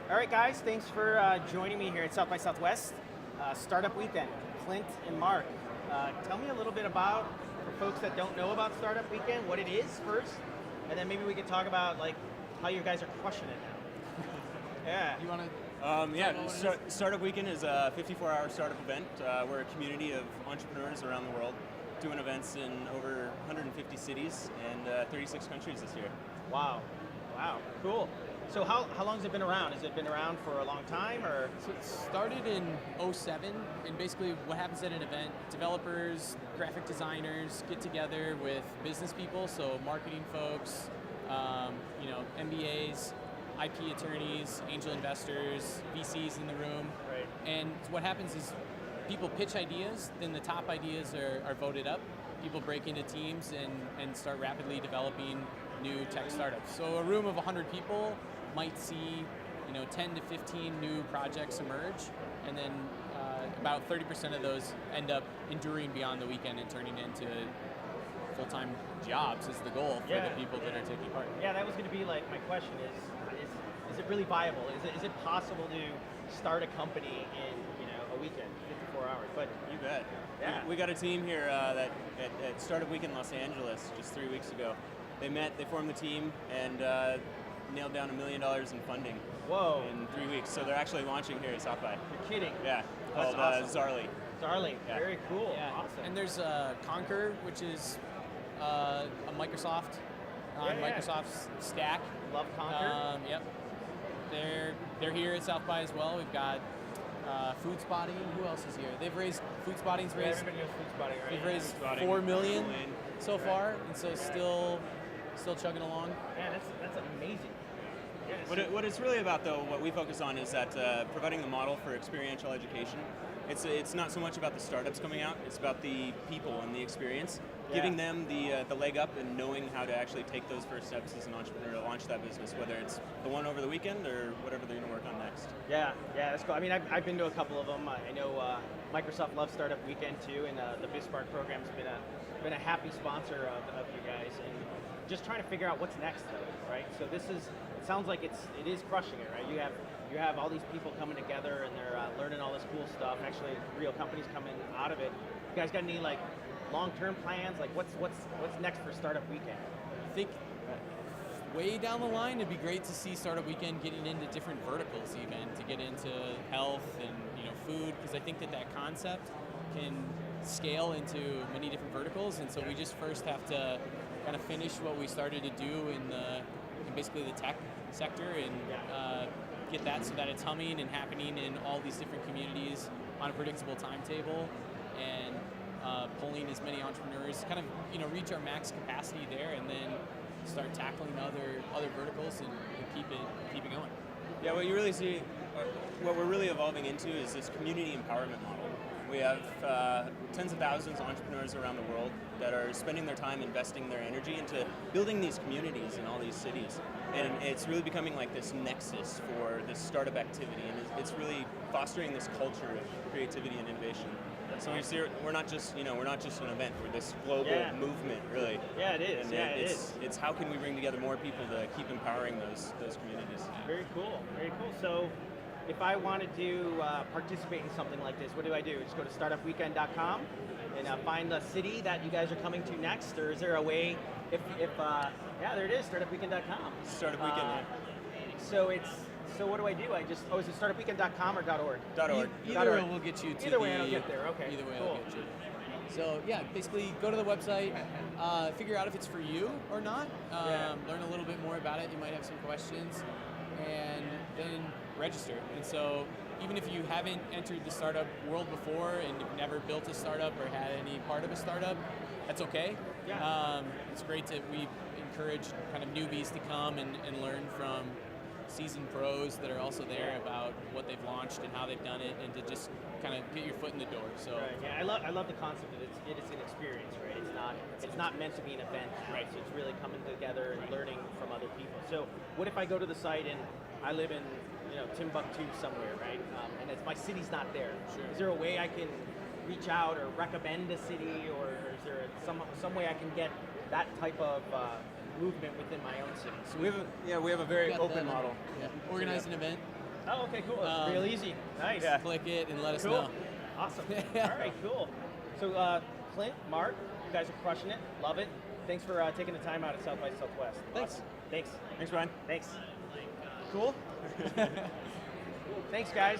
All right, guys, thanks for joining me here at South by Southwest Startup Weekend. Clint and Mark, tell me a little bit about, for folks that don't know about Startup Weekend, what it is first, and then maybe we could talk about like how you guys are crushing it now. Yeah. You want to? Startup Weekend is a 54-hour startup event. We're a community of entrepreneurs around the world doing events in over 150 cities and 36 countries this year. Wow, cool. So how long has it been around? Has it been around for a long time, or? So it started in '07, and basically what happens at an event, developers, graphic designers get together with business people, so marketing folks, MBAs, IP attorneys, angel investors, VCs in the room. Right. And what happens is people pitch ideas, then the top ideas are voted up. People break into teams and start rapidly developing new tech startups. So a room of 100 people might see 10 to 15 new projects emerge, and then about 30% of those end up enduring beyond the weekend and turning into full-time jobs is the goal for the people that are taking part. Yeah, that was going to be like my question is it really viable? Is it possible to start a company in a weekend, 54 hours? But you bet. Yeah. We got a team here at Startup Weekend Los Angeles just 3 weeks ago. They met, they formed the team, and nailed down $1 million in funding. Whoa. In 3 weeks. So they're actually launching here at South by. You're kidding. Yeah. That's Called awesome. Zaarly. Zaarly. Yeah. Very cool. Yeah. Awesome. And there's Qonqr, which is a Microsoft on Microsoft's stack. Love Qonqr. Yep. They're here at South by as well. We've got Foodspotting. Who else is here? They've raised Foodspotting's raised. Everybody knows Foodspotting, right? They've raised Foodspotting, $4 million so far, and so still chugging along. Man, that's amazing. Yeah, What it's really about, though, what we focus on is that providing the model for experiential education. It's not so much about the startups coming out, it's about the people and the experience, giving them the leg up and knowing how to actually take those first steps as an entrepreneur to launch that business, whether it's the one over the weekend or whatever they're going to work on next. Yeah, that's cool. I mean, I've been to a couple of them. I know Microsoft loves Startup Weekend too, and the BizSpark program's been a happy sponsor of you guys, and just trying to figure out what's next, though, right? So it sounds like it is crushing it, right? You have all these people coming together and they're learning all this cool stuff. Actually, real companies coming out of it. You guys got any like long-term plans? Like what's next for Startup Weekend? I think way down the line, it'd be great to see Startup Weekend getting into different verticals, even to get into health and food, because I think that concept can scale into many different verticals, and so we just first have to kind of finish what we started to do in basically the tech sector and get that so that it's humming and happening in all these different communities on a predictable timetable, and pulling as many entrepreneurs, kind of reach our max capacity there, and then start tackling other verticals and keep it going. Yeah, what you really see, what we're really evolving into is this community empowerment model. We have tens of thousands of entrepreneurs around the world that are spending their time investing their energy into building these communities in all these cities. And it's really becoming like this nexus for this startup activity, and it's really fostering this culture of creativity and innovation. So we see we're not just an event, we're this global movement, really. Yeah, it is. And it's how can we bring together more people to keep empowering those communities. Very cool. So if I wanted to participate in something like this, what do I do? Just go to startupweekend.com and find the city that you guys are coming to next, or is there a way, there it is, startupweekend.com. Startup Weekend. So what do I do? Is it startupweekend.com or .org? .org. Either way will get you to Either way I'll get there, okay. Either way cool. I'll get you. So yeah, basically go to the website, figure out if it's for you or not, learn a little bit more about it, you might have some questions, and then register. And so even if you haven't entered the startup world before and you've never built a startup or had any part of a startup, that's okay. Yeah. It's great that we encourage kind of newbies to come and learn from seasoned pros that are also there about what they've launched and how they've done it, and to just kind of get your foot in the door. So right. Yeah, I love the concept that it's an experience, right? It's not meant to be an event, right? So it's really coming together and learning from other people. So what if I go to the site and I live in Timbuktu somewhere, right? And my city's not there. Sure. Is there a way I can reach out or recommend a city, or is there some way I can get that type of movement within my own city? So we have a very open model. Yeah. Organize an event. Oh, okay, cool. It's real easy. Nice. Yeah. Click it and let us Cool. know. Awesome. All right, cool. So, Clint, Mark, you guys are crushing it. Love it. Thanks for taking the time out at South by Southwest. Thanks. Awesome. Thanks. Thanks, Brian. Thanks. Cool. Thanks, guys.